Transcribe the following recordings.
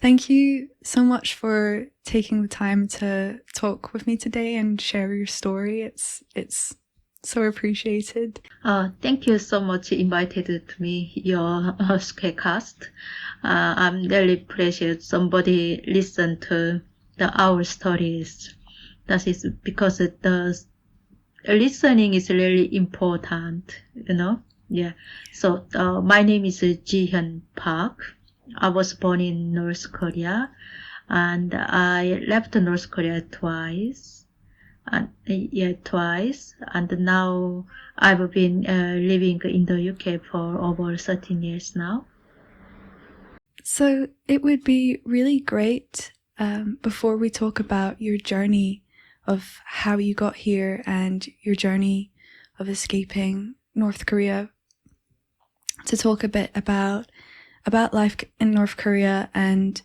Thank you so much for taking the time to talk with me today and share your story. It's so appreciated. Thank you so much invited to me your Squarecast. I'm really appreciate somebody listen to our stories. That is because the listening is really important, Yeah. So my name is Jiyhun Park. I was born in North Korea, and I left North Korea twice. Twice, and now I've been living in the UK for over 13 years now. So it would be really great, before we talk about your journey of how you got here and your journey of escaping North Korea, to talk a bit about life in North Korea and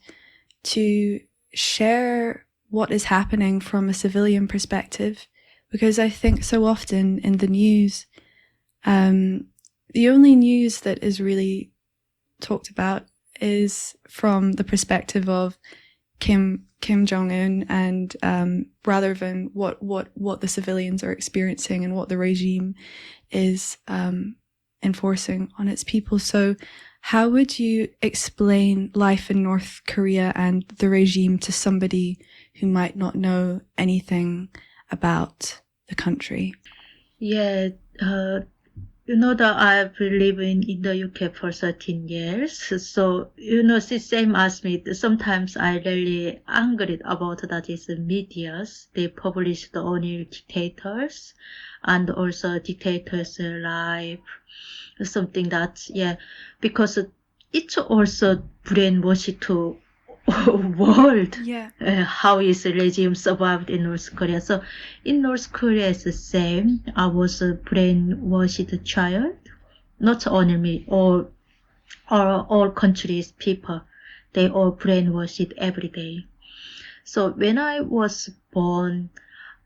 to share what is happening from a civilian perspective, because I think so often in the news, the only news that is really talked about is from the perspective of Kim Jong-un, and rather than what the civilians are experiencing and what the regime is enforcing on its people. So how would you explain life in North Korea and the regime to somebody who might not know anything about the country? Yeah, you know that I've been living in the UK for 13 years. So, it's the same as me. Sometimes I really angry about that is the medias. They publish the only dictators and also dictators' life. Something that, because it's also brainwashed to world. Yeah. How is the regime survived in North Korea? So in North Korea, it's the same. I was a brainwashed child, not only me, all countries people, they all brainwashed every day. So when I was born,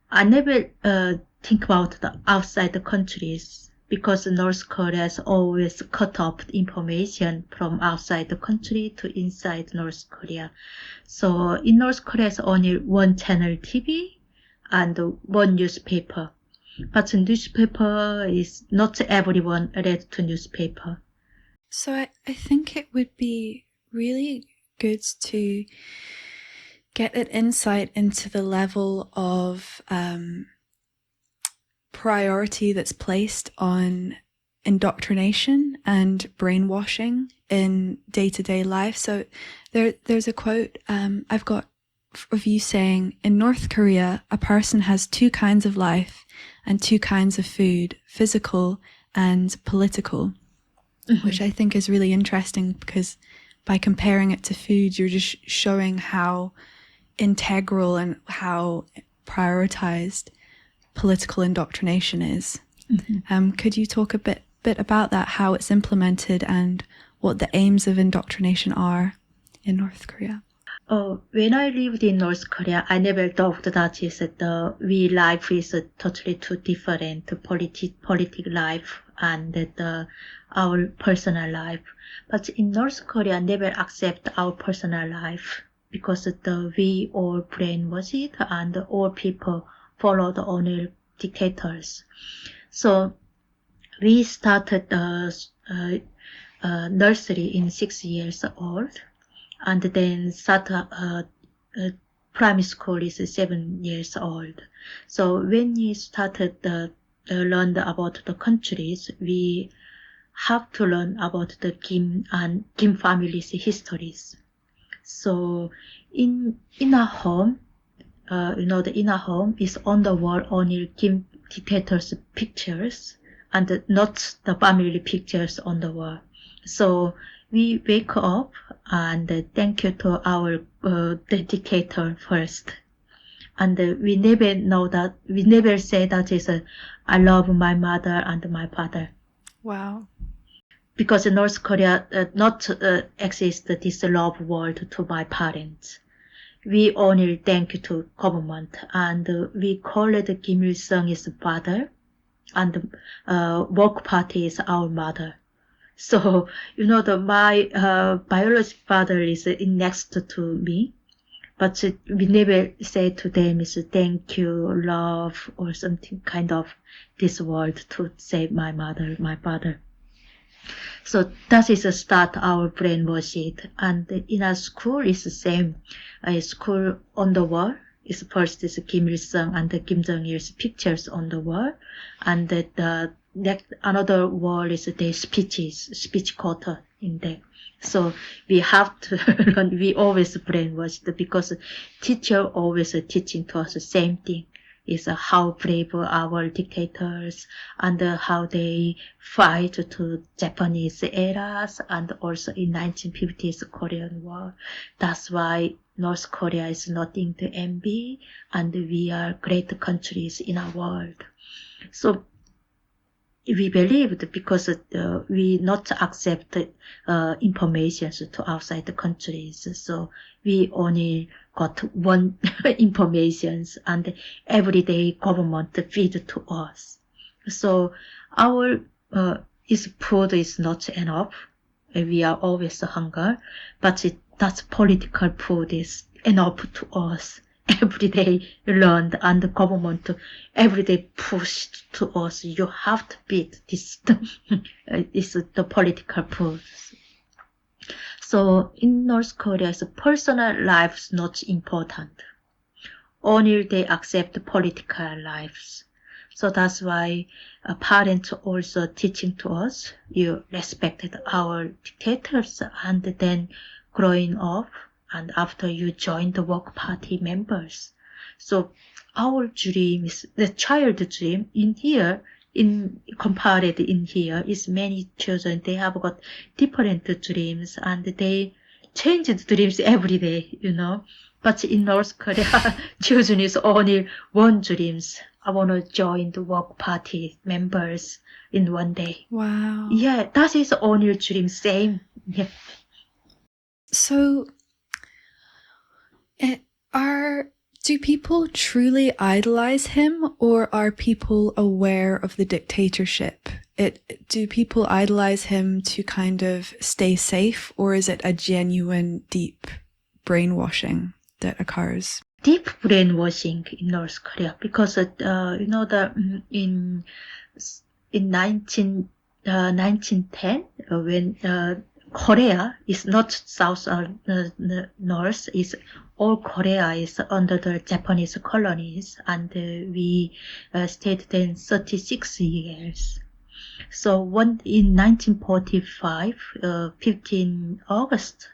I never think about the outside the countries, because North Korea has always cut off information from outside the country to inside North Korea. So in North Korea, it's only one channel TV and one newspaper. But newspaper is not everyone read to newspaper. So I think it would be really good to get an insight into the level of priority that's placed on indoctrination and brainwashing in day-to-day life. So there's a quote I've got of you saying, in North Korea, a person has two kinds of life and two kinds of food, physical and political, which I think is really interesting, because by comparing it to food, you're just showing how integral and how prioritized political indoctrination is. Could you talk a bit about that, how it's implemented and what the aims of indoctrination are in North Korea? When I lived in North Korea, I never thought that is we life is totally two different political life and our personal life. But in North Korea, never accept our personal life, because we all brainwashed and all people follow the only dictators. So we started nursery in 6 years old, and then start primary school is 7 years old. So when we started learn about the countries, we have to learn about the Kim and Kim family's histories. So in our home, the inner home is on the wall only Kim dictators pictures and not the family pictures on the wall. So we wake up and thank you to our dictator first. And we never say that is I love my mother and my father. Wow. Because in North Korea not exist this love word to my parents. We only thank to government, and we call it Kim Il-sung is father, and work party is our mother. So, my biological father is next to me, but we never say to them is thank you, love, or something kind of this word to say my mother, my father. So that is a start our brainwashing. And in our school is the same. School on the wall is first is Kim Il Sung and Kim Jong Il's pictures on the wall, and the next another wall is their speeches, speech quote in there. So we have to learn. We always brainwashed because teacher always teaching to us the same thing. Is how brave our dictators and how they fight to Japanese eras and also in 1950s Korean War. That's why North Korea is nothing to envy and we are great countries in our world. So we believed because we not accept information to outside the countries. So we only got one information and everyday government feed to us. So our food is not enough. We are always hunger, but that's political food is enough to us. Every day learned and the government every day pushed to us. You have to beat this. Is the political push. So in North Korea, personal life is not important. Only they accept political lives. So that's why parents also teaching to us. You respected our dictators and then growing up. And after you join the work party members. So our dream is the child dream in here, compared in here is many children, they have got different dreams and they change the dreams every day, But in North Korea, children is only one dreams. I want to join the work party members in one day. Wow. Yeah, that is only dream, same. Yeah. So, do people truly idolize him, or are people aware of the dictatorship? Do people idolize him to kind of stay safe, or is it a genuine, deep brainwashing that occurs? Deep brainwashing in North Korea because in 1910 when Korea is not south or north, is all Korea is under the Japanese colonies, and we stayed there 36 years. So in 1945, 15 August,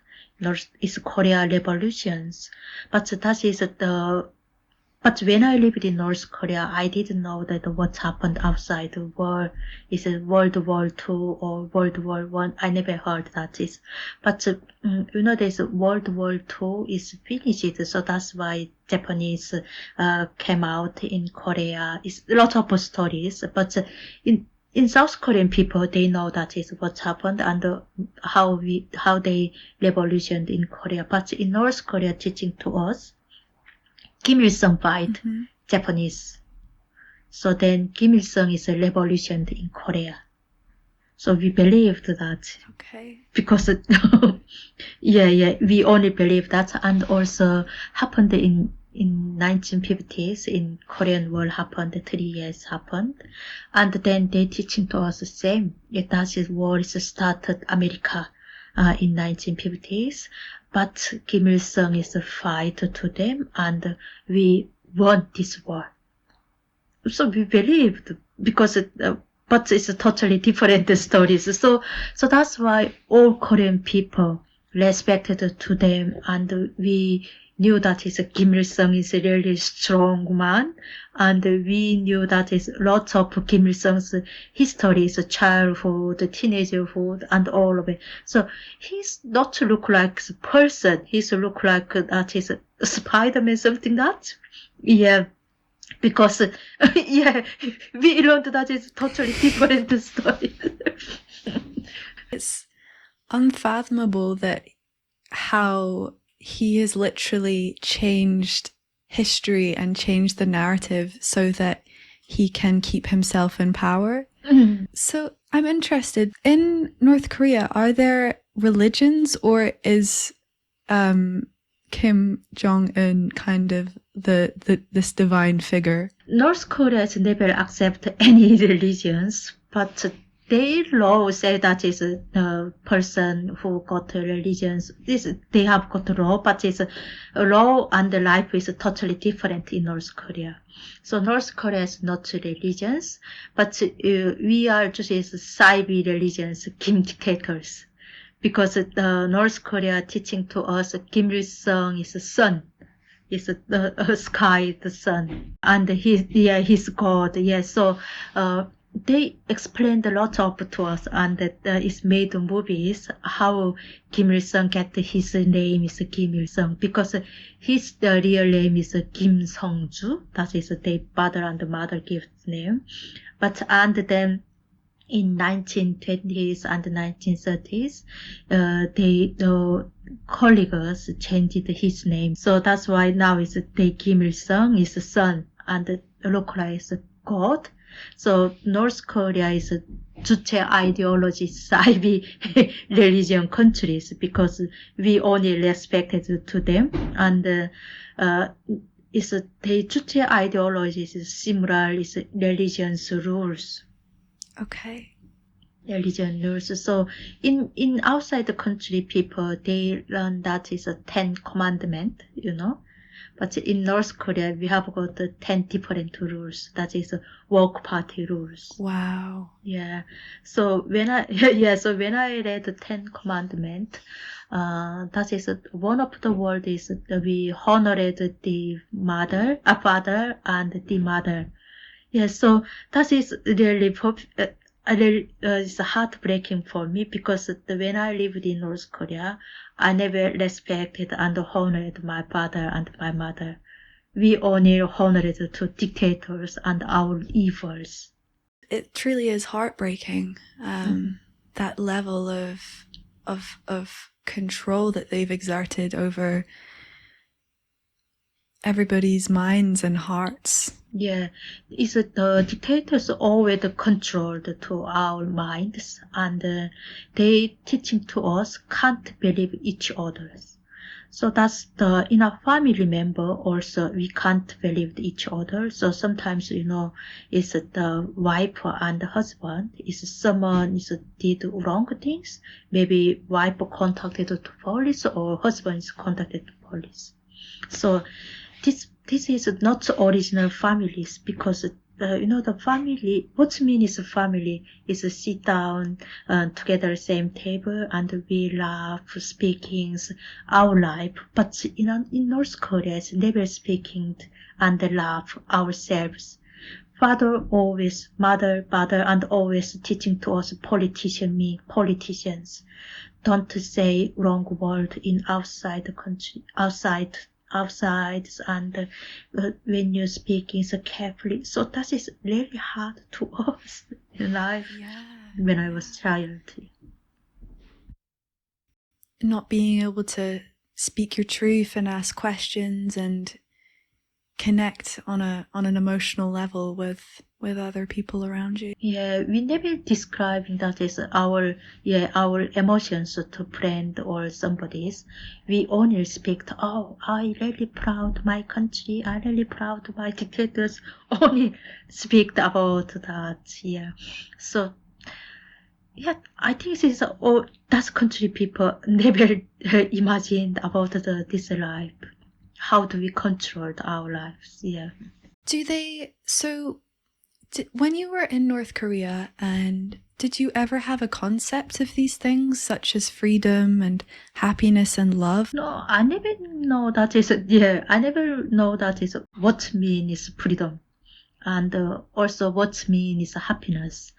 is Korea revolutions, but that is But when I lived in North Korea, I didn't know that what happened outside the world is World War II or World War I. I never heard that is. But, there's World War II is finished, so that's why Japanese came out in Korea. It's a lot of stories, but in South Korean people, they know that is what happened and how they revolutioned in Korea. But in North Korea, teaching to us, Kim Il-sung fight Japanese. So then Kim Il-sung is a revolution in Korea. So we believed that. Okay. Because, we only believe that. And also happened in 1950s, in Korean War happened, 3 years happened. And then they teaching to us the same. That is war is started America in 1950s. But Kim Il-sung is a fight to them, and we won this war. So we believed, because but it's a totally different stories. So that's why all Korean people respected to them, and we knew that Kim Il-sung is a really strong man, and we knew that lots of Kim Il-sung's history is childhood, teenagerhood, and all of it. So he's not look like a person. He's look like that is a Spider-Man, something that. Yeah. Because, we learned that it's totally different story. It's unfathomable that how he has literally changed history and changed the narrative so that he can keep himself in power. So I'm interested, in North Korea, are there religions, or is Kim Jong-un kind of this divine figure? North Korea has never accept any religions, but their law say that is the person who got religions. They have got law, but it's law and life is totally different in North Korea. So North Korea has not religions, but we are just side religions, Kim dictators, because the North Korea teaching to us Kim Il Sung is a sun. Is the sky, the sun, and he's God. Yes, so they explained a lot of to us, and that it's made movies how Kim Il Sung get his name is Kim Il Sung, because his the real name is Kim Sung Ju. That is their father and mother gives name, but and then in 1920s and 1930s, the colleagues changed his name. So that's why now is the Kim Il Sung is the son and localized God. So North Korea is Juche ideology side religion countries, because we only respected to them, and is the Juche ideology is similar is religion's rules. Okay. Religion rules. So in outside the country, people they learn that is a 10 commandment, But in North Korea, we have got the 10 different rules. That is work party rules. Wow. Yeah. So when I when I read the 10 commandment, that is one of the word is we honored the father and the mother. Yes, so that is really it's heartbreaking for me, because when I lived in North Korea, I never respected and honored my father and my mother. We only honored to dictators and our evils. It truly is heartbreaking. That level of control that they've exerted over everybody's minds and hearts. Yeah, it's the dictators always controlled to our minds, and they teaching to us can't believe each other. So that's in a family member also we can't believe each other. So sometimes it's the wife and the husband is someone did wrong things. Maybe wife contacted to police or husband is contacted to police. So this is not original families, because the family, what means family is sit down together same table and we laugh, speaking our life. But in North Korea, it's never speaking and laugh ourselves. Father always, mother, and always teaching to us politicians. Don't say wrong word in outside the country, outside, and when you're speaking so carefully. So that is really hard to us in life. Yeah. When I was child. Not being able to speak your truth and ask questions and connect on an emotional level with other people around you. Yeah, we never describing that is our emotions to friend or somebody's. We only speak, I really proud my country, I really proud my dictators. Only speak about that. Yeah. So yeah, I think this is all that country people never imagined about this life. How do we control our lives? Yeah. Do they? So, when you were in North Korea, and did you ever have a concept of these things, such as freedom and happiness and love? No, I never know that is. Yeah, I never know that is what means freedom, and also what means happiness,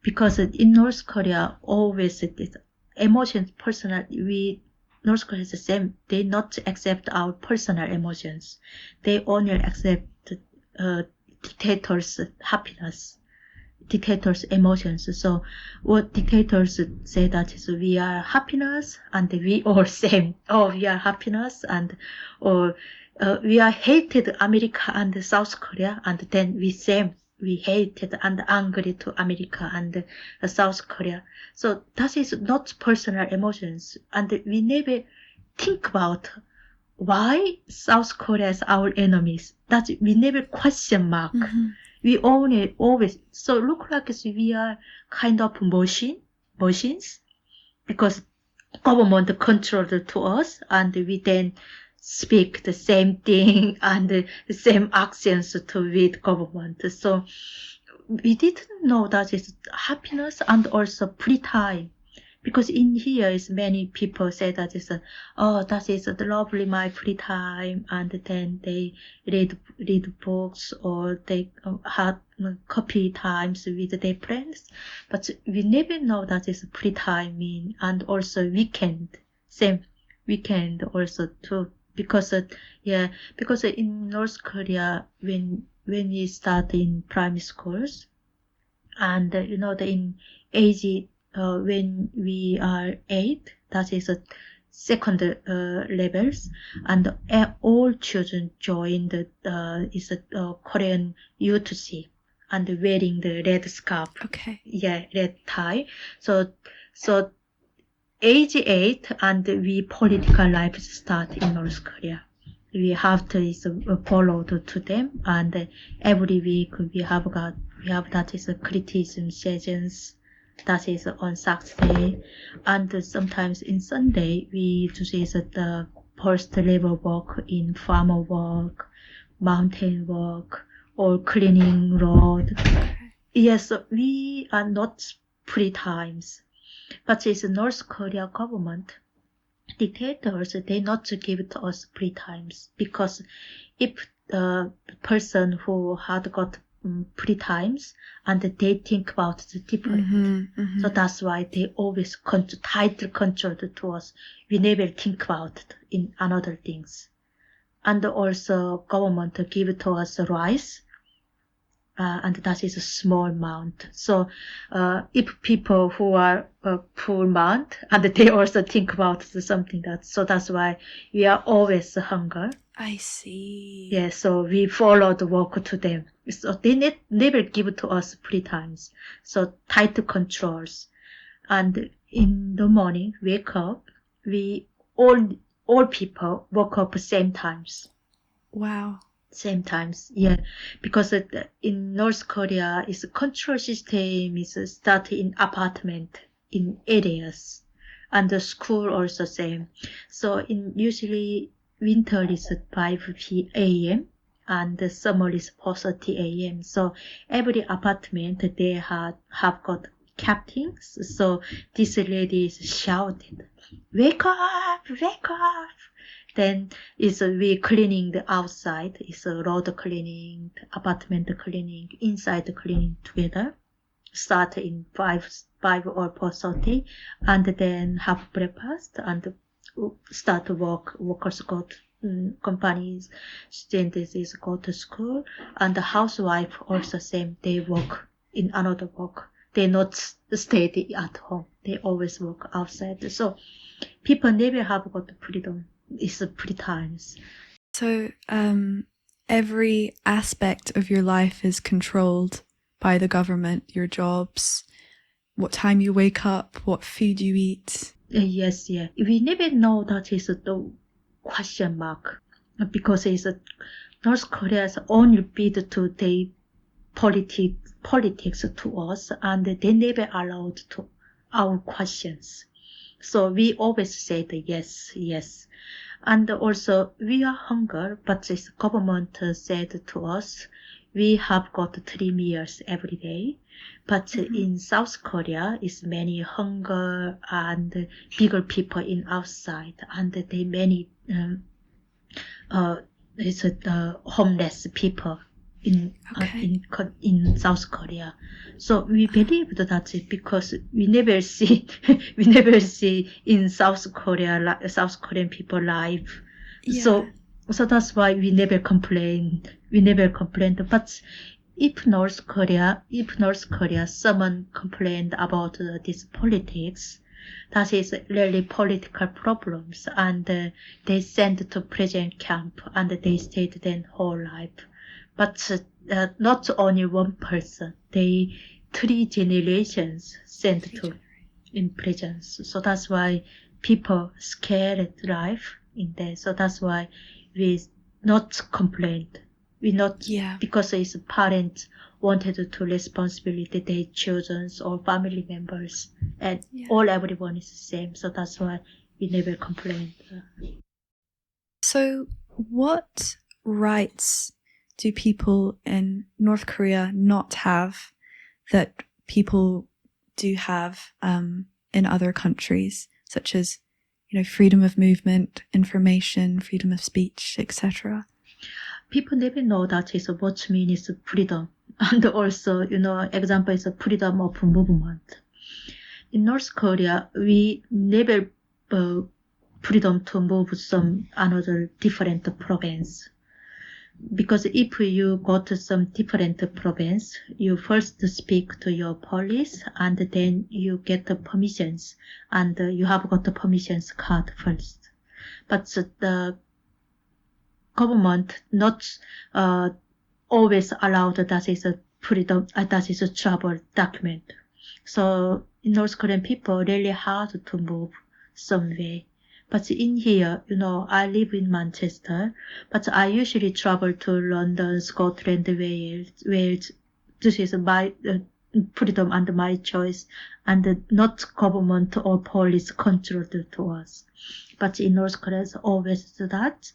because in North Korea always it is emotions personal. North Korea is the same. They not accept our personal emotions. They only accept dictators' happiness, dictators' emotions. So what dictators say that is we are happiness and we all same. Oh, we are happiness or we are hated America and South Korea and then we same. we hated and angry to America and South Korea. So that is not personal emotions, and we never think about why South Korea is our enemies. That we never question mark. We only always so look like we are kind of machines, because government controlled to us, and we then speak the same thing and the same accents to with government. So we didn't know that it's happiness and also free time. Because in here is many people say that is that is lovely my free time, and then they read books or they had coffee times with their friends, but we never know that is free time mean, and also same weekend also too, because because in North Korea when you start in primary schools, and in age when we are 8, that is a second levels, and all children join the Korean UTC and wearing the red scarf. Okay. Yeah, red tie. So age 8, and we political life start in North Korea. We have to follow to them, and every week we have that is a criticism sessions. That is on Saturday, and sometimes in Sunday we do this the first level work in farmer work, mountain work, or cleaning road. Yes, we are not free times, but it's North Korea government. Dictators, they not give to us free times, because if the person who had got free times, and they think about the different, so that's why they always title control to us. We never think about it in another things, and also government give to us rice. And that is a small amount. So if people who are poor amount, and they also think about something that's why we are always hunger. I see. Yeah, so we follow the work to them. So they never give to us free times. So tight controls. And in the morning, wake up, we all people woke up same times. Wow. Same times, yeah, because in North Korea, is control system is started in apartment in areas, and the school also same. So in usually winter is 5 a.m. and the summer is 4:30 a.m. So every apartment they have got captains. So this lady is shouted, "Wake up! Wake up!" Then we cleaning the outside, road cleaning, apartment cleaning, inside cleaning together. Start in 5 or 4:30, and then have breakfast and start to work. Workers go to companies, students go to school, and the housewife also same. They work in another work. They not stay at home. They always work outside. So people never have got freedom. It's free times. So every aspect of your life is controlled by the government, your jobs, what time you wake up, what food you eat. Yes, yeah. We never know that is the question mark, because it's North Korea's only bid to the politics to us, and they never allowed to our questions. So we always say the yes, yes. And also we are hunger, but this government said to us, we have got 3 meals every day. But in South Korea, is many hunger and bigger people in outside, and they many homeless people in South Korea. So we believe that because we never see in South Korean people life. Yeah. So that's why we never complain. But if North Korea someone complained about this politics, that is really political problems, and they sent to prison camp, and they stayed their whole life. but not only one person. They 3 generations sent to in prisons. So that's why people scared life in there. So that's why we not complained. We not because his parents wanted to responsibility their children or family members, and everyone is the same. So that's why we never complained. So what rights do people in North Korea not have that people do have in other countries, such as, freedom of movement, information, freedom of speech, etc.? People never know that is what means freedom, and also, example is freedom of movement. In North Korea, we never freedom to move some another different province. Because if you go to some different province, you first speak to your police and then you get the permissions, and you have got the permissions card first. But the government not always allowed that is a freedom, that is a travel document. So in North Korean people really hard to move somewhere. But in here, I live in Manchester, but I usually travel to London, Scotland, Wales. This is my freedom and my choice, and not government or police controlled to us. But in North Korea, it's always that.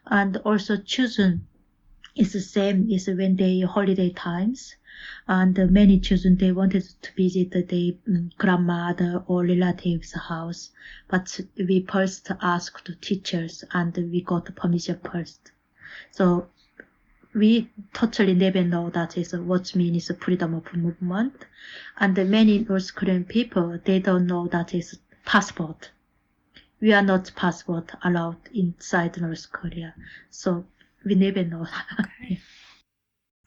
And also children is the same is when they holiday times. And many children, they wanted to visit their grandmother or relatives' house. But we first asked teachers and we got permission first. So we totally never know that is what means freedom of movement. And many North Korean people, they don't know that is passport. We are not passport allowed inside North Korea. So we never know. Okay.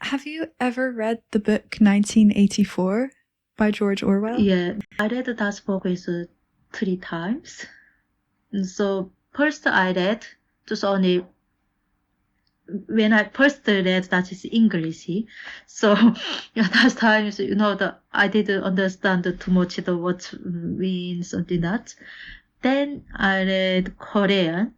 Have you ever read the book 1984 by George Orwell? Yeah, I read that book is 3 times. So first I read just only when I first read that is English. So that times I didn't understand too much what means something that. Then I read Korean.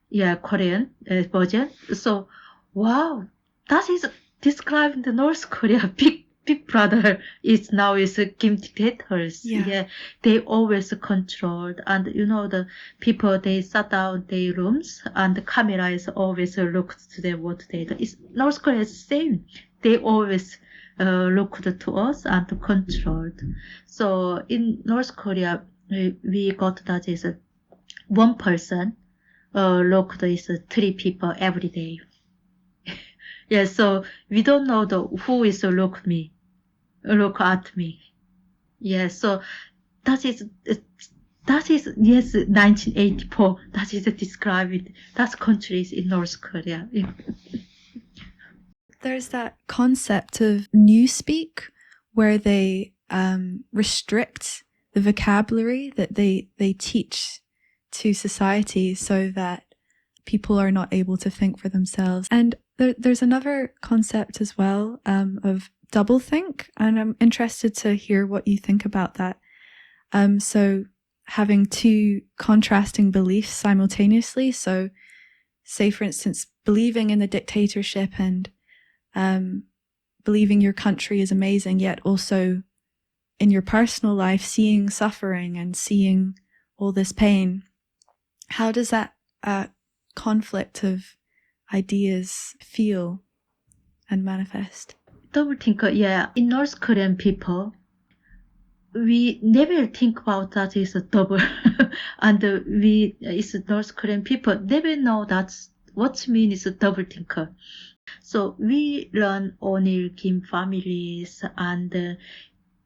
Yeah, Korean version. So wow. That is describing the North Korea big brother is dictators. Yeah, they always controlled, and the people they shut down their rooms, and the camera is always looked to them what they do. North Korea is the same. They always looked to us and controlled. So in North Korea, we got that is one person looked is 3 people every day. Yeah, so we don't know who is look at me. Yeah, so that is yes 1984. That is described. That's countries in North Korea. There's that concept of Newspeak where they restrict the vocabulary that they teach to society so that people are not able to think for themselves. And there's another concept as well of doublethink, and I'm interested to hear what you think about that. So having 2 contrasting beliefs simultaneously. So say, for instance, believing in the dictatorship and believing your country is amazing, yet also in your personal life seeing suffering and seeing all this pain. How does that conflict of ideas feel and manifest? Doublethink, yeah. In North Korean people, we never think about that is a double, and it's North Korean people never know that's what means a doublethink. So we learn only Kim families and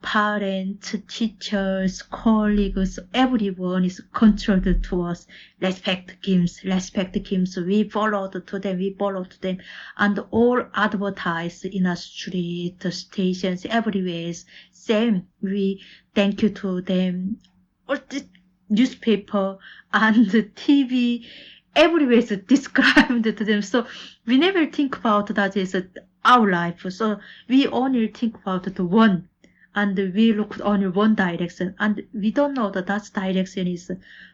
parents, teachers, colleagues, everyone is controlled to us. Respect Kims. We followed to them, and all advertise in a street, stations, everywhere. Same. We thank you to them. Or the newspaper and the TV. everywhere is described to them. So we never think about that is our life. So we only think about the one, and we look only one direction, and we don't know that that direction is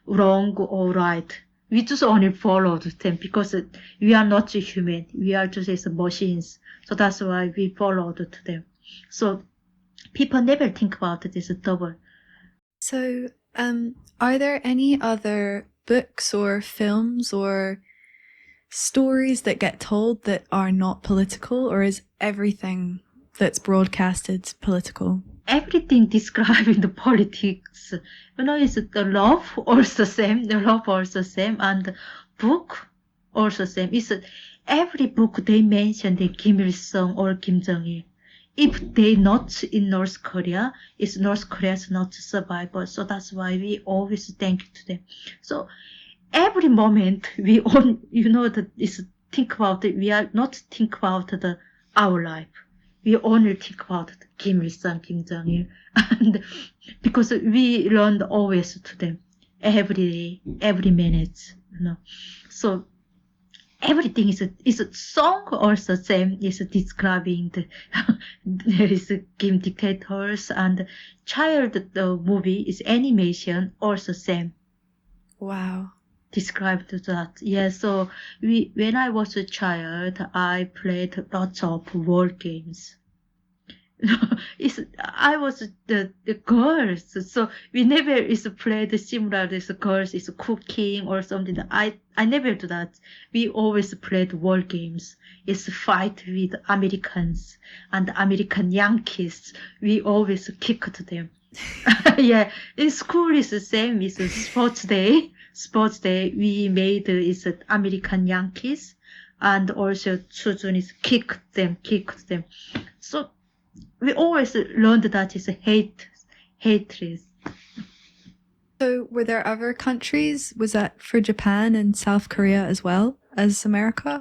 wrong or right. We just only follow them because we are not human. We are just machines. So that's why we followed to them. So people never think about this double. So, are there any other books or films or stories that get told that are not political, or is everything that's broadcasted political? Everything described in the politics, is the love also same, and book also same. It's every book they mention the Kim Il Sung or Kim Jong Il. If they not in North Korea, it's North Korea's not survival. So that's why we always thank to them. So every moment we on, that is think about it. We are not think about our life. We only think about Kim Il Sung, Kim Jong Il, and because we learned always to them every day, every minute, So everything is a song also same is describing there is Kim Dictators, and child movie is animation also same. Wow. Described that. Yeah, so when I was a child, I played lots of war games. I was the girls, so we never is played similar as girls is cooking or something. I never do that. We always played war games. It's fight with Americans and American Yankees. We always kicked them. Yeah, in school is the same. It's a sports day. Sports day we made is American Yankees, and also children is kicked them. So we always learned that is hatred. So, were there other countries? Was that for Japan and South Korea as well as America?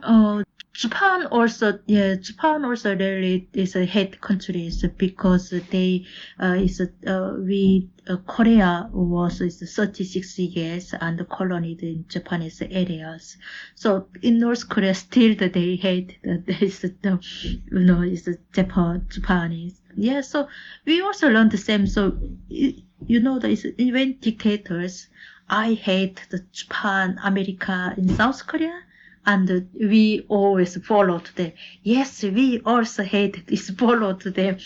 Japan also really is a hate countries because they Korea was 36 years and colonized in Japanese areas. So in North Korea still they hate is Japanese. Yeah, so we also learned the same. So that is even dictators. I hate the Japan, America, in South Korea. And we always followed them. Yes, we also hate this, followed them.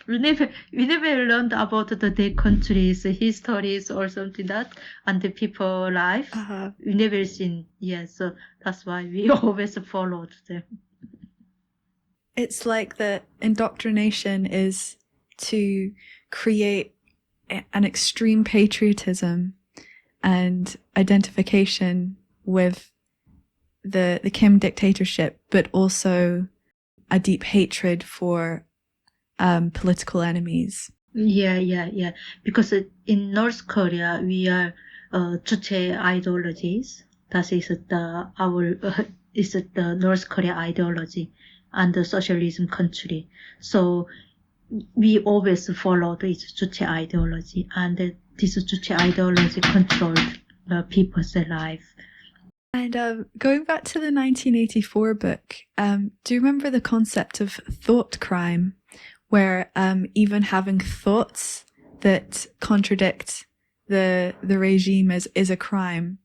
we never learned about their countries, histories, or something that, and the people life. We never seen. Yeah, so that's why we always followed them. It's like the indoctrination is to create an extreme patriotism and identification with the Kim dictatorship, but also a deep hatred for political enemies. Yeah. Because in North Korea, we are Juche ideologies. That is the North Korea ideology and the socialism country. So we always follow this Juche ideology, and this Juche ideology controlled people's life. And going back to the 1984 book, do you remember the concept of thought crime, where even having thoughts that contradict the regime is a crime?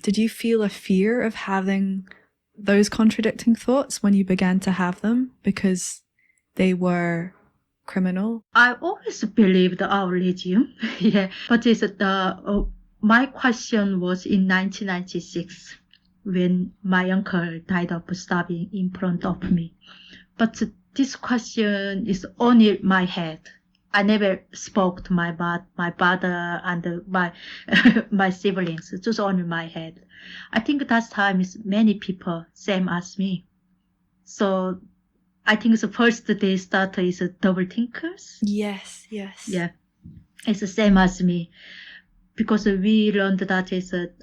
Did you feel a fear of having those contradicting thoughts when you began to have them because they were criminal? I always believed our regime, yeah, but my question was in 1996. When my uncle died of starving in front of me. But this question is only in my head. I never spoke to my brother and my siblings. It's just only in my head. I think that time is many people same as me. So I think the first they start is Doublethinkers. Yes. Yeah, it's the same as me. Because we learned that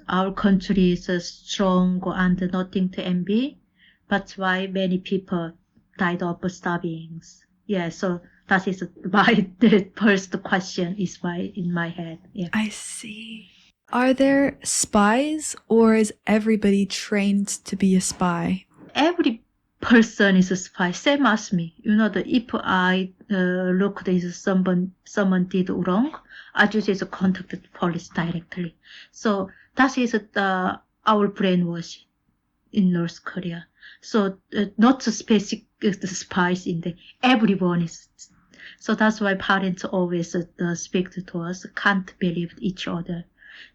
our country is strong and nothing to envy. That's why many people died of starving. Yeah, so that is the first question is in my head. Yeah. I see. Are there spies, or is everybody trained to be a spy? Every person is a spy, same as me. If I looked at someone did wrong, I just contacted the police directly. So that is our brainwashing in North Korea. So not specific spies in there. Everyone is. So that's why parents always speak to us, can't believe each other.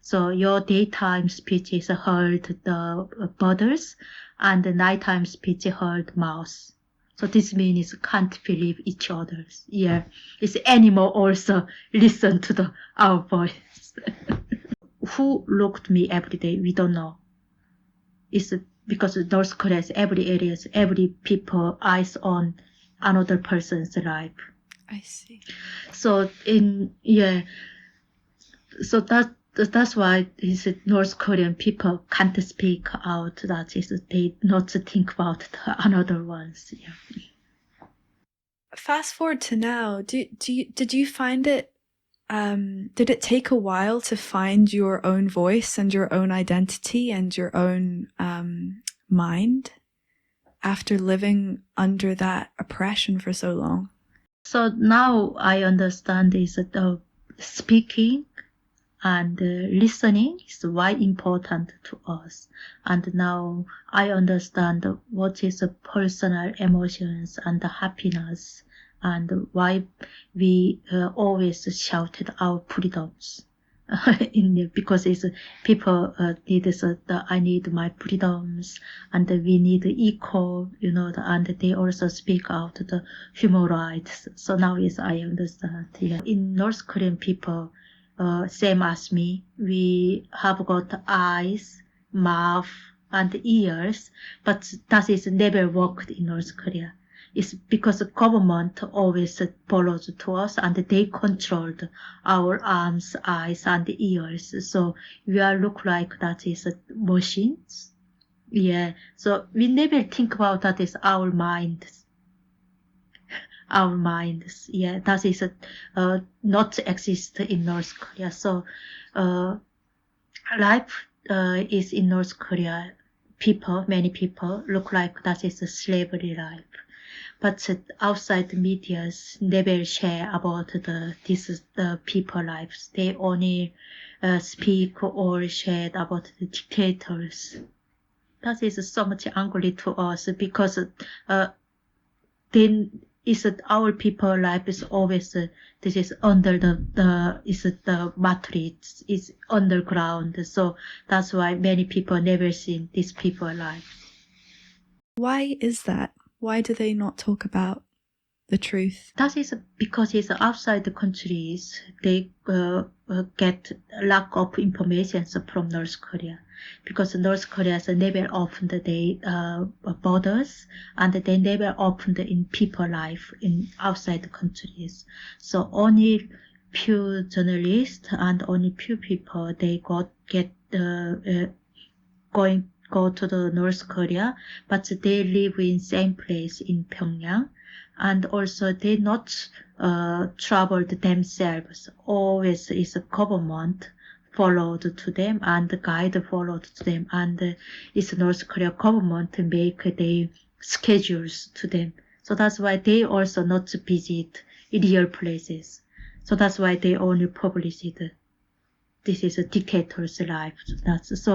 So your daytime speech is heard the birds, and the nighttime speech heard mouse. So this means can't believe each other. Yeah, it's animal also listen to our voice. Who looked me every day? We don't know. It's because North Korea, every area, every people eyes on another person's life. I see. So so that's why North Korean people can't speak out. That is, they not think about the another ones. Yeah. Fast forward to now. Did you find it? Did it take a while to find your own voice and your own identity and your own mind after living under that oppression for so long? So now I understand is that speaking and listening is why important to us. And now I understand what is personal emotions and happiness, and why we always shouted our freedoms. Because it's people need I need my freedoms, and we need equal, and they also speak out the human rights. So now I understand. Yeah. In North Korean people, same as me, we have got eyes, mouth, and ears, but that is never worked in North Korea. It's because the government always follows to us, and they controlled our arms, eyes, and ears. So we are look like that is machines. Yeah. So we never think about that is our minds. Our minds. Yeah. That is not exist in North Korea. So life is in North Korea. Many people look like that is a slavery life. But outside the medias never share about the people lives. They only speak or share about the dictators. That is so much angry to us, because then is our people life is always this is under the matrix, is underground. So that's why many people never seen these people life. Why is that? Why do they not talk about the truth? That is because it's outside the countries. They get lack of information from North Korea, because North Korea has never opened the borders, and they never opened in people life in outside the countries. So only few journalists and only few people they go to the North Korea, but they live in same place in Pyongyang, and also they not traveled themselves. Always is a government followed to them, and the guide followed to them, and it's North Korea government make the schedules to them. So that's why they also not visit real places. So that's why they only publish it. This is a dictator's life. That is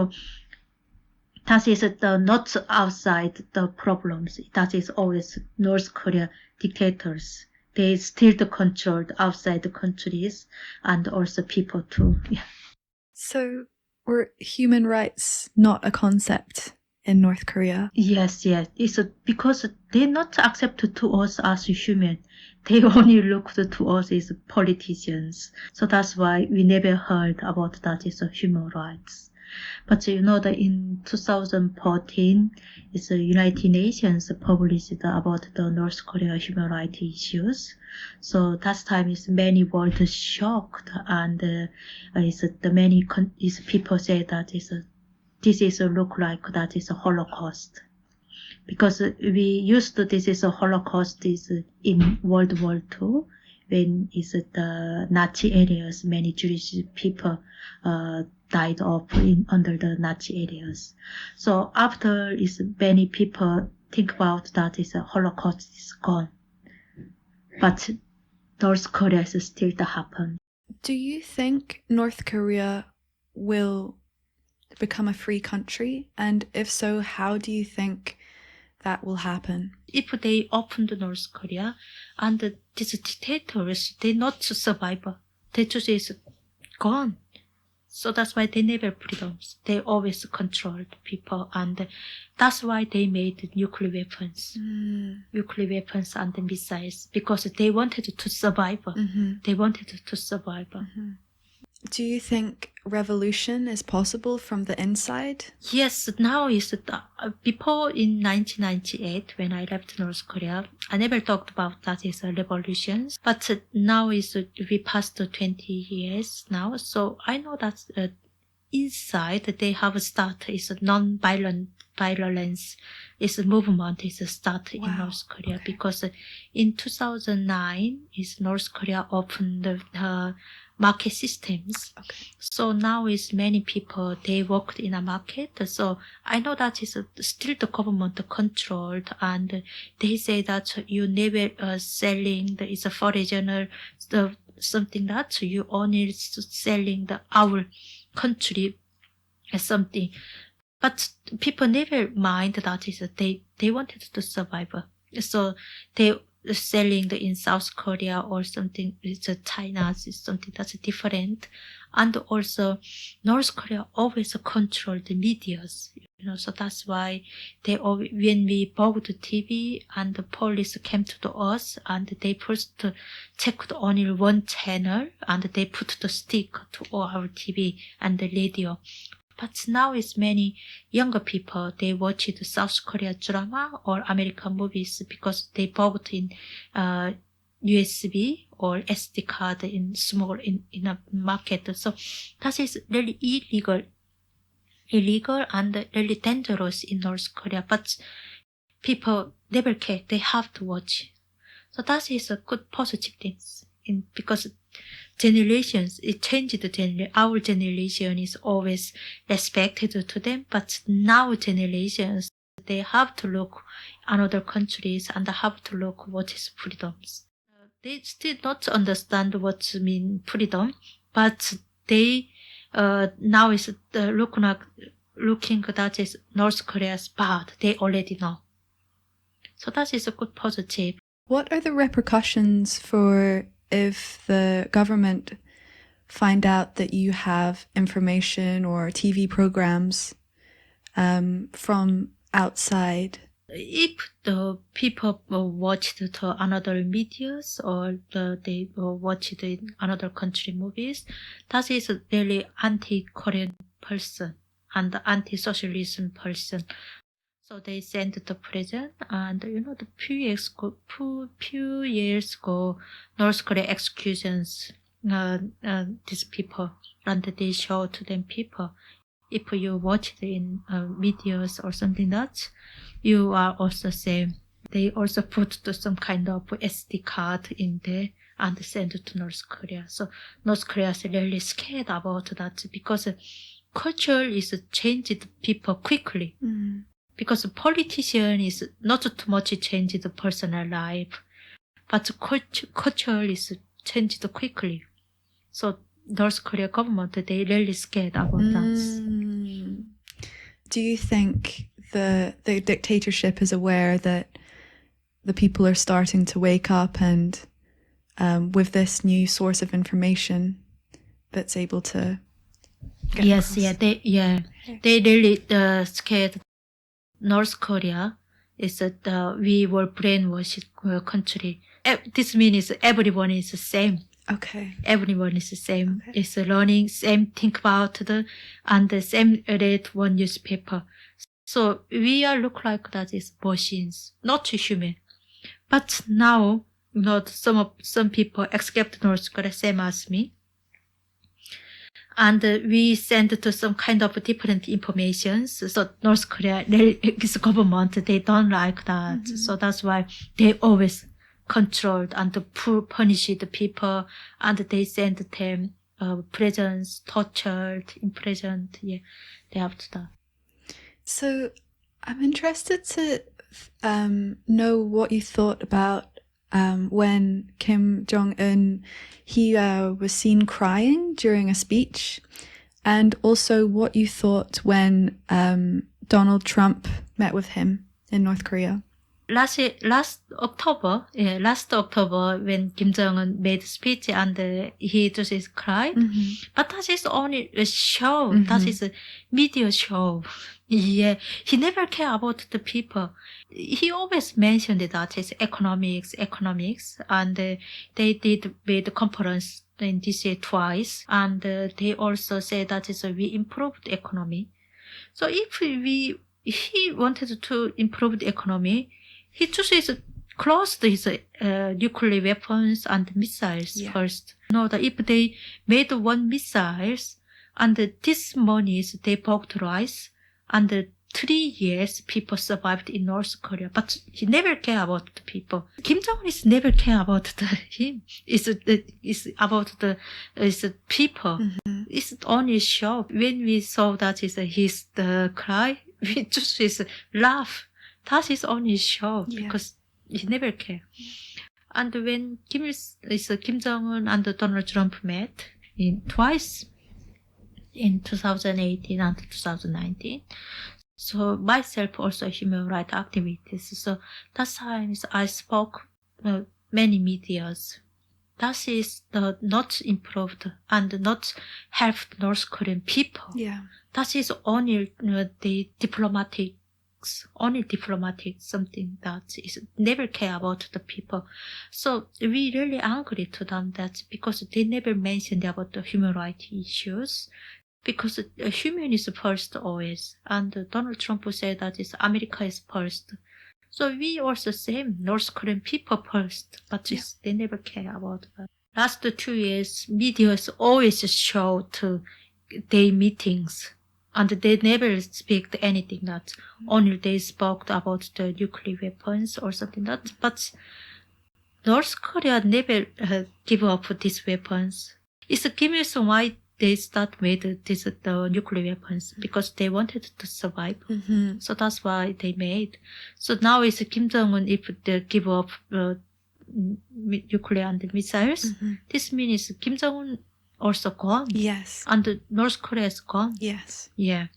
not outside the problems. That is always North Korea dictators. They still control outside the countries, and also people too. Yeah. So were human rights not a concept in North Korea? Yes. It's because they not accepted to us as human. They only looked to us as politicians. So that's why we never heard about that is human rights. But that in 2014, it's the United Nations published about the North Korea human rights issues. So that time is many world shocked, and people say that this is look like that is a Holocaust, because we used to this is a Holocaust is in World War II. when is the Nazi areas, many Jewish people died off under the Nazi areas. So after is many people think about that is a Holocaust is gone, but North Korea is still to happen. Do you think North Korea will become a free country? And if so, how do you think that will happen? If they opened North Korea and these dictators, they not survive. They just is gone. So that's why they never freedoms. They always controlled people, and that's why they made nuclear weapons, nuclear weapons and missiles, because they wanted to survive. They wanted to survive. Do you think revolution is possible from the inside? Yes, now is before in 1998 when I left North Korea, I never talked about that is revolutions. But now is we passed 20 years now, so I know that inside they have started is non-violent violence is movement is start in North Korea because in 2009 is North Korea opened the market systems. So now is many people they worked in a market. So I know that is still the government controlled, and they say that you never selling the is a foreigner something that you only selling the our country something. But people never mind that is they wanted to survive. So they selling in South Korea or something. It's China is something that's different, and also North Korea always control the medias. So that's why when we bought the TV and the police came to us and they first checked only one channel and they put the stick to our TV and the radio. But now is many younger people, they watch the South Korea drama or American movies because they bought in USB or SD card in small in a market. So that is really illegal and really dangerous in North Korea. But people never care. They have to watch. So that is a good positive thing because generations, it changed our generation is always respected to them, but now generations, they have to look another countries and have to look what is freedoms. They still not understand what mean freedom, but they now is looking that is North Korea's bad. They already know. So that is a good positive. What are the repercussions for if the government find out that you have information or TV programs from outside? If the people watched another medias or they watched in another country movies, that is a really anti-Korean person and anti-socialism person. So they sent the prison, and the few years ago, North Korea executions these people, and they show to them people. If you watch it in videos or something that, you are also same. They also put some kind of SD card in there and send it to North Korea. So North Korea is really scared about that because culture is changed people quickly. Because a politician is not too much change the personal life, but culture is changed quickly. So North Korea government, they really scared about that. Do you think the dictatorship is aware that the people are starting to wake up and with this new source of information that's able to get Yes, across? they really scared. North Korea is that we were brainwashed country. This means everyone is the same. Okay. Everyone is the same. Okay. It's learning, same think about and the same read one newspaper. So we are look like that is machines, not human. But now, some people accept North Korea same as me. And we send to some kind of different information. So North Korea, this government, they don't like that. So that's why they always controlled and punish the people, and they send them prisons, tortured, imprisoned. Yeah, they have to die. So I'm interested to know what you thought about when Kim Jong-un, he was seen crying during a speech, and also what you thought when Donald Trump met with him in North Korea. Last October, when Kim Jong-un made a speech and he just cried, but that is only a show. That is a media show. Yeah, he never cared about the people. He always mentioned that it's economics, and they did made a conference in this year twice, and they also say that is we improved the economy. So if he wanted to improve the economy, he just closed his nuclear weapons and missiles first. No, that if they made one missiles and this money they popularized, and 3 years people survived in North Korea, but he never cared about the people. Kim Jong-un is never care about him. It's about the people. It's only show. When we saw that his cry, we just laugh. That is only show because he never care. And when Kim Jong-un and Donald Trump met twice in 2018 and 2019. So myself also human rights activities. So that times I spoke many medias. That is not improved and not helped North Korean people. Yeah. That is only the diplomatic, something that is never care about the people. So we really angry to them that because they never mentioned about the human rights issues. Because human is first always, and Donald Trump said that America is first. So we also same North Korean people first, but they never care about that. Last 2 years, media always show to their meetings, and they never speak anything that only they spoke about the nuclear weapons or something that. But North Korea never give up these weapons. It's Kim Il-sung why they start with the nuclear weapons because they wanted to survive. So that's why they made. So now it's Kim Jong-un, if they give up nuclear and missiles, this means Kim Jong-un also gone. Yes. And North Korea is gone. Yes. Yeah.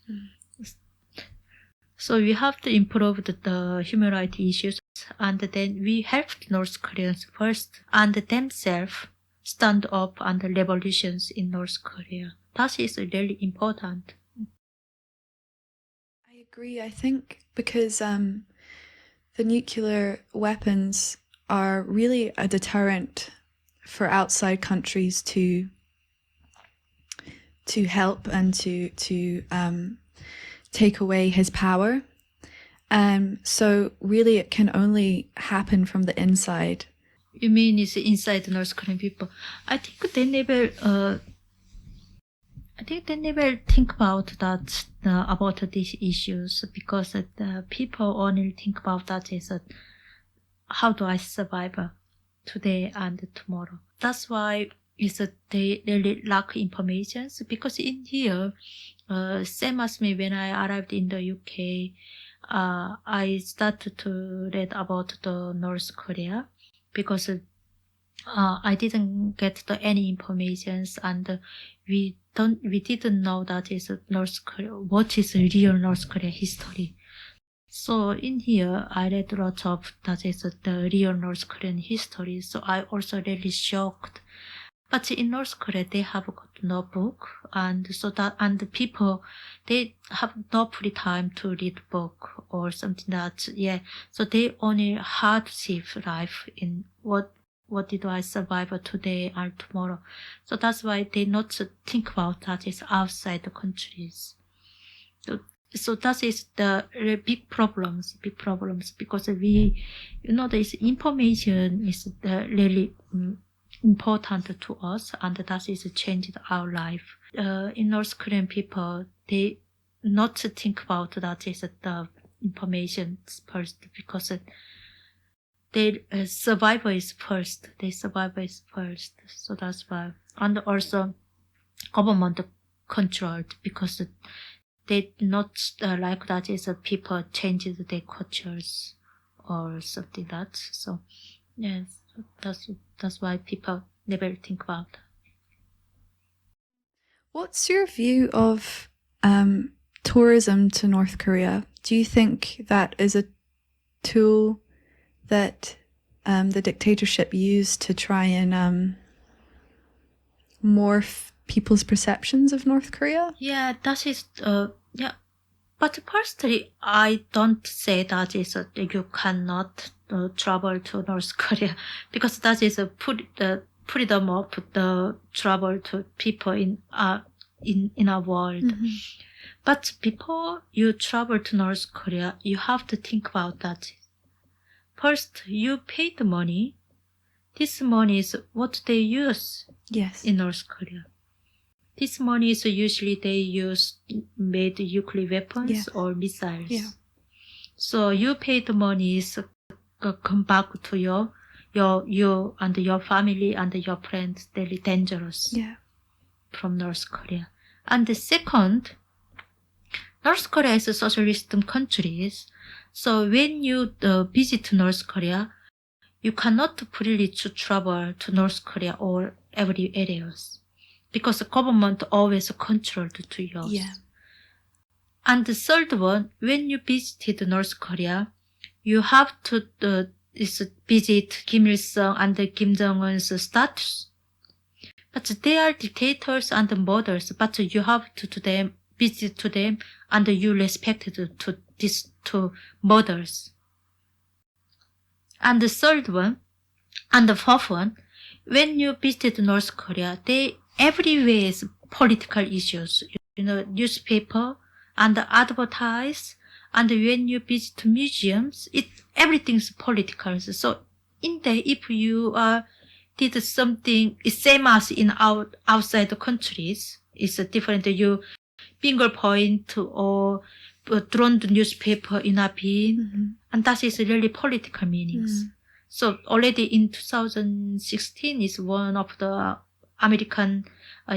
So we have to improve the human rights issues, and then we helped North Koreans first and themselves stand up under revolutions in North Korea. That is really important. I agree. I think because the nuclear weapons are really a deterrent for outside countries to help and to take away his power. So really it can only happen from the inside. You mean it's inside the North Korean people? I think they never think about that about these issues, because the people only think about that is how do I survive today and tomorrow. That's why they really lack information, because in here, same as me when I arrived in the UK, I started to read about the North Korea, because I didn't get any information, and we didn't know that is North Korea, what is real North Korea history. So in here, I read a lot of that is the real North Korean history. So I also really shocked. But in North Korea, they have got no book, and the people, they have no free time to read book or something that, so they only hardship life in what did I survive today or tomorrow. So that's why they not think about that is outside the countries. So that is the big problems, because this information is really important to us, and that is changed our life. In North Korean people, they not think about that is the information first, because they survival is first. So that's why. And also government controlled, because they not like that is people changes their cultures or something that. So yes, that's why people never think about. What's your view of tourism to North Korea? Do you think that is a tool that the dictatorship used to try and morph people's perceptions of North Korea? Yeah, that is yeah. But personally, I don't say that is you cannot travel to North Korea, because that is a freedom of the travel to people in our world. Mm-hmm. But before you travel to North Korea, you have to think about that. First, you pay the money. This money is what they use in North Korea. This money is usually they use made nuclear weapons or missiles. Yeah. So you pay the money is come back to you and your family and your friends. Very dangerous. Yeah. From North Korea. And the second, North Korea is a socialist country. So when you visit North Korea, you cannot freely travel to North Korea or every areas, because the government always controlled to you. Yeah. And the third one, when you visited North Korea, you have to visit Kim Il-sung and Kim Jong-un's status. But they are dictators and murderers, but you have to visit to them, and you respect to these two murders. And the third one, and the fourth one, when you visited North Korea, they everywhere is political issues. Newspaper and advertise, and when you visit museums, everything's political. So in there, if you did something, it's same as in outside the countries. It's different. You finger point or thrown the newspaper in a bin, and that is really political meanings. So already in 2016 is one of the American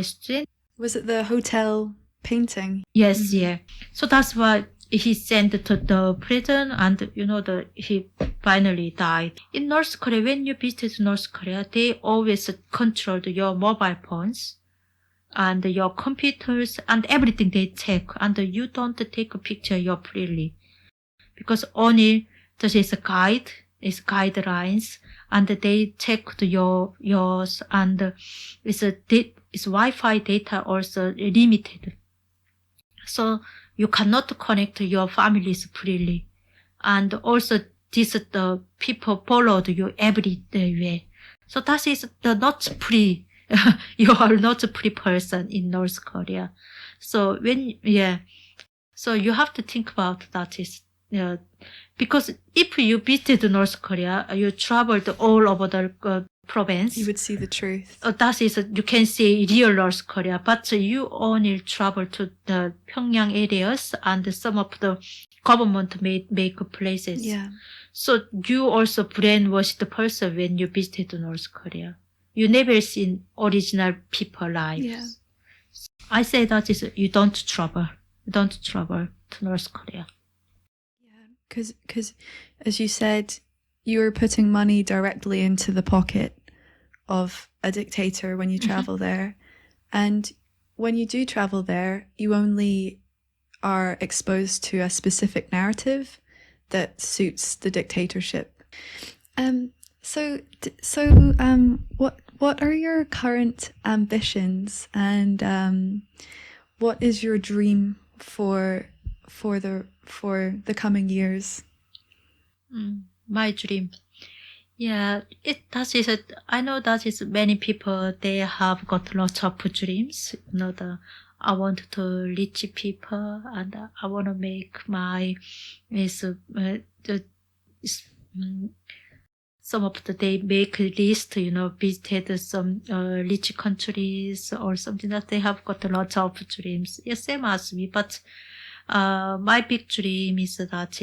students. Was it the hotel painting? Yes, yeah. So that's why he sent to the prison, and he finally died. In North Korea, when you visit North Korea, they always controlled your mobile phones and your computers and everything they check, and you don't take a picture freely, because only this is a guidelines, and they check yours, and it's Wi-Fi data also limited. So you cannot connect your families freely. And also the people followed you every way. So that is not free. You are not a free person in North Korea. So so you have to think about that is, because if you visited North Korea, you traveled all over the province, you would see the truth. That is, you can see real North Korea, but you only travel to the Pyongyang areas and some of the government make places. Yeah. So you also brainwashed the person when you visited North Korea. You never seen original people lives. Yeah. I say that is, you don't travel to North Korea. Yeah, because as you said, you were putting money directly into the pocket of a dictator when you travel there. And when you do travel there, you only are exposed to a specific narrative that suits the dictatorship. What are your current ambitions, and what is your dream for the coming years? My dream. Yeah, I know that is many people, they have got lots of dreams. I want to reach people, and I want to make some of they make a list, visited some rich countries or something, that they have got lots of dreams. Yes, same as me, but my big dream is that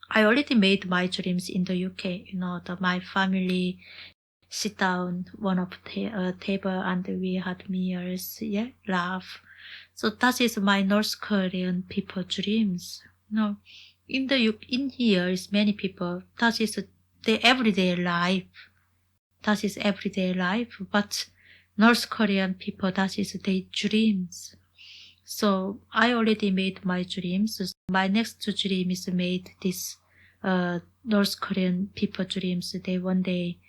I already made my dreams in the UK. My family sit down one of the table and we had meals, laugh. So that is my North Korean people dreams. In here is many people. That is their everyday life. That is everyday life. But North Korean people, that is their dreams. So I already made my dreams. My next dream is made this North Korean people dreams. They one day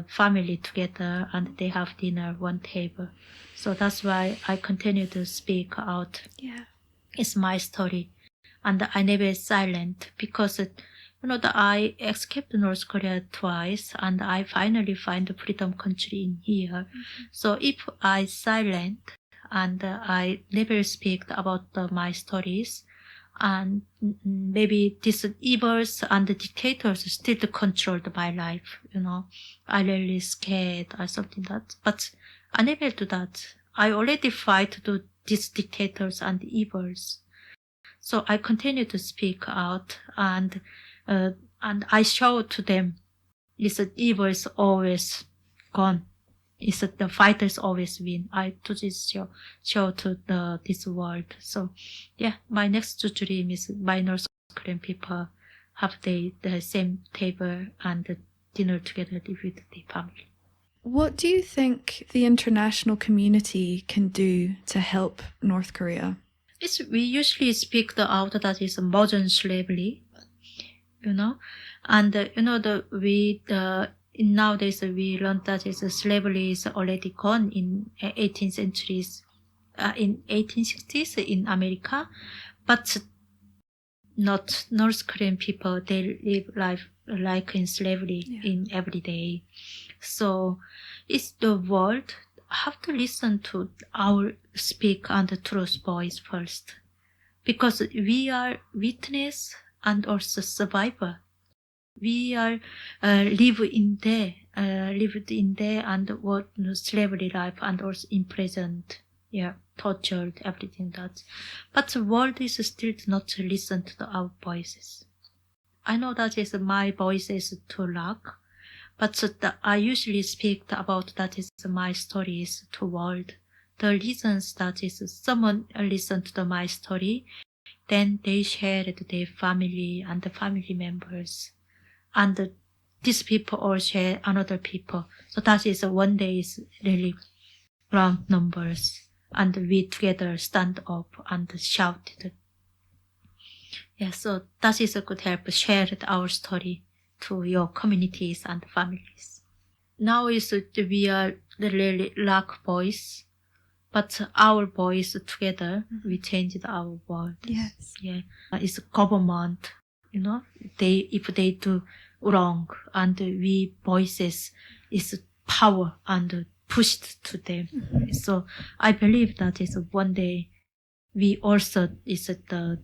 family together and they have dinner one table. So that's why I continue to speak out. Yeah. It's my story. And I never silent because that I escaped North Korea twice and I finally find the freedom country in here. So if I silent and I never speak about my stories, and maybe these evils and the dictators still controlled my life. I really scared or something that, but I never do that. I already fight these dictators and evils. So I continue to speak out and I show to them is that evil is always gone. Is that the fighters always win. I do this show to this world. So my next dream is my North Korean people have the same table and dinner together with the family. What do you think the international community can do to help North Korea? We usually speak out that is modern slavery, and nowadays we learned that slavery is already gone in 18th centuries, in 1860s in America, but not North Korean people. They live life like in slavery in every day. So it's the world have to listen to our speak and the truth voice first, because we are witness and also survivor. We are lived in there and what slavery life and also imprisoned, tortured, everything that. But the world is still not to listen to our voices. I know that is my voice is too loud, but I usually speak about that is my stories to world. The reasons that is someone listened to my story, then they shared their family and the family members. And these people all share another people. So that is one day is really round numbers. And we together stand up and shout. So that is a good help. Share our story to your communities and families. Now we are really lack voice, but our voice together, we changed our world. Yes. It's government, if they do wrong and we voices is power and pushed to them. So I believe that is one day we also is the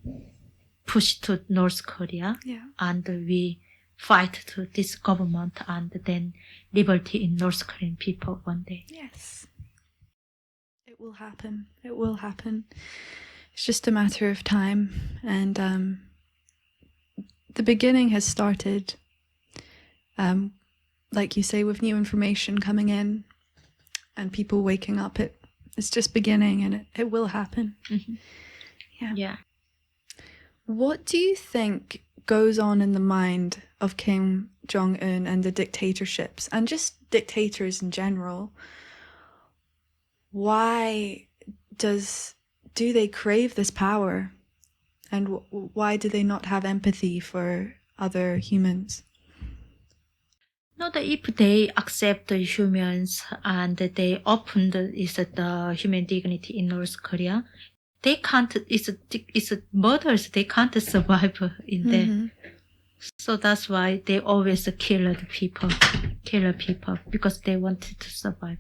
push to North Korea and we fight to this government and then liberty in North Korean people one day. Yes. It will happen. It will happen. It's just a matter of time. And the beginning has started. Like you say, with new information coming in and people waking up, it's just beginning and it will happen. Yeah. What do you think goes on in the mind of Kim Jong-un and the dictatorships and just dictators in general? Why do they crave this power? And why do they not have empathy for other humans? If they accept the humans and they open the human dignity in North Korea, they can't. It's murders. They can't survive in there. So that's why they always kill people because they wanted to survive.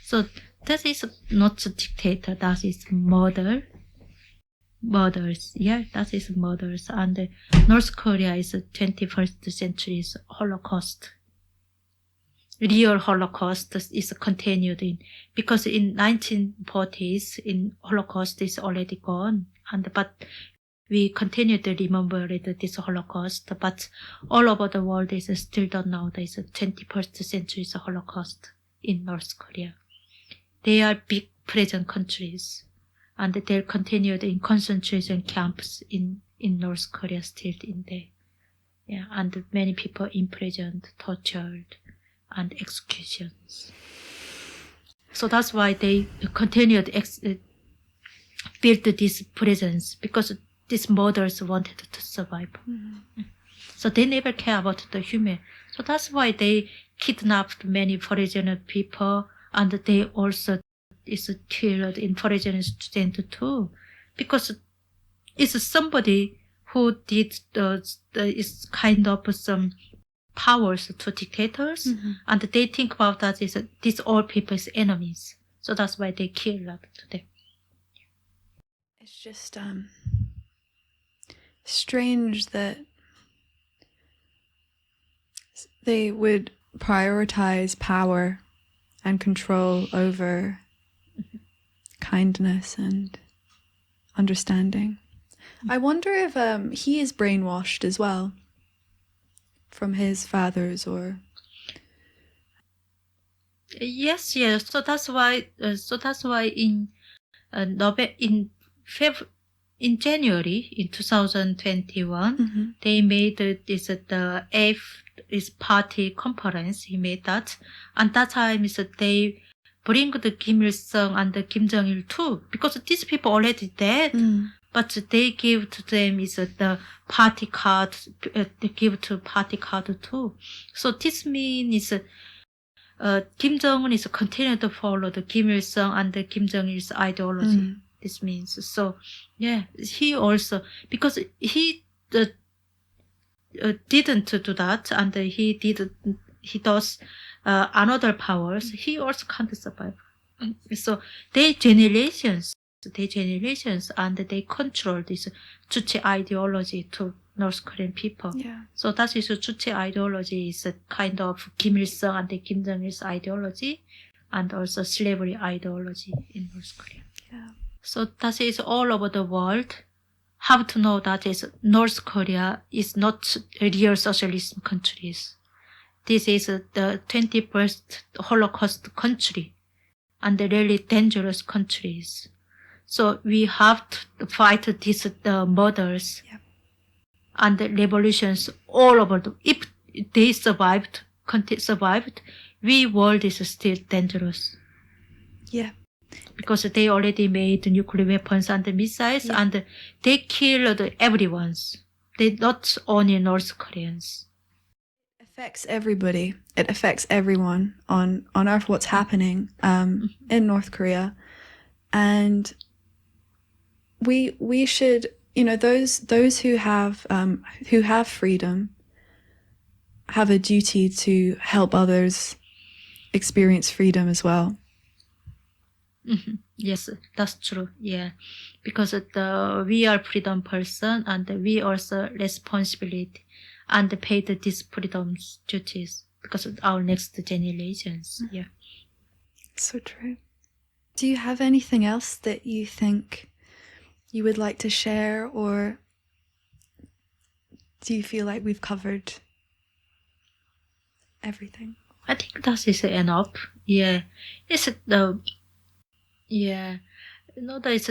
So that is not a dictator. That is murders. That is murders. And North Korea is 21st century's Holocaust. Real Holocaust is continued because in 1940s in Holocaust is already gone, but we continue to remember this Holocaust, but all over the world is still don't know there is a 21st century Holocaust in North Korea. They are big prison countries, and they're continued in concentration camps in North Korea still in there. Yeah, and many people imprisoned, tortured, and executions. So that's why they continued build these prisons, because these mothers wanted to survive. Mm-hmm. So they never care about the human. So that's why they kidnapped many foreign people, and they also is killed in foreign students too, because it's somebody who did is kind of some powers to dictators, mm-hmm. and they think about that is these all people's enemies. So that's why they kill that today. It's just strange that they would prioritize power and control over mm-hmm. kindness and understanding. Mm-hmm. I wonder if he is brainwashed as well from his fathers, or yes. So that's why in January in 2021, mm-hmm. they made the eighth party conference. He made that, and that time they bring the Kim Il Sung and the Kim Jong Il too, because these people already dead. Mm. But they give to them the party card. They give to party card too. So this means Kim Jong Un is continue to follow the Kim Il Sung and the Kim Jong Il's ideology. Mm. This means so. Yeah, he also, because he didn't do that, and he does another powers. He also can't survive. So their generations, and they control this Juche ideology to North Korean people. Yeah. So that is Juche ideology is a kind of Kim Il Sung and Kim Jong Il's ideology, and also slavery ideology in North Korea. Yeah. So that is all over the world. Have to know that is North Korea is not a real socialist countries. This is the 21st Holocaust country, and the really dangerous countries. So we have to fight these murders, yep. and the revolutions all over. If they survived, world is still dangerous. Yeah. Because they already made nuclear weapons and missiles, yeah. and they killed everyone. They not only North Koreans. It affects everybody. It affects everyone on Earth. What's happening in North Korea, and we should, those who have freedom have a duty to help others experience freedom as well. Mm-hmm. Yes, that's true. Yeah, because we are freedom person, and we also responsibility and pay these freedom duties because of our next generations. Yeah, so true. Do you have anything else that you think you would like to share, or do you feel like we've covered everything? I think that is enough. Yeah, it's yeah, that is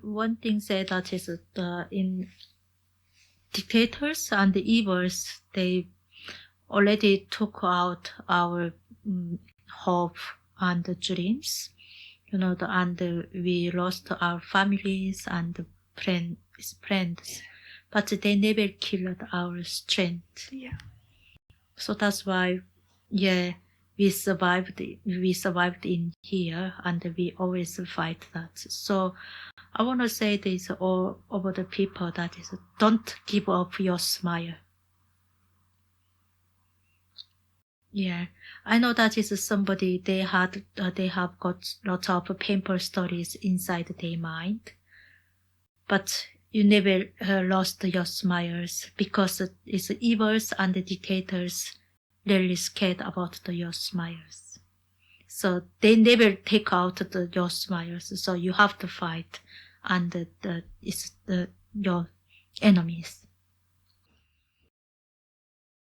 one thing say that is in dictators and the evils, they already took out our hope and dreams, and we lost our families and friends, but they never killed our strength. Yeah. So that's why, yeah, we survived in here, and we always fight that. So I want to say this all over the people, that is, don't give up your smile. Yeah, I know that is somebody, they have got lots of painful stories inside their mind, but you never lost your smiles, because it's evils and the dictators really scared about your smiles. So they never take out your smiles. So you have to fight, and your enemies.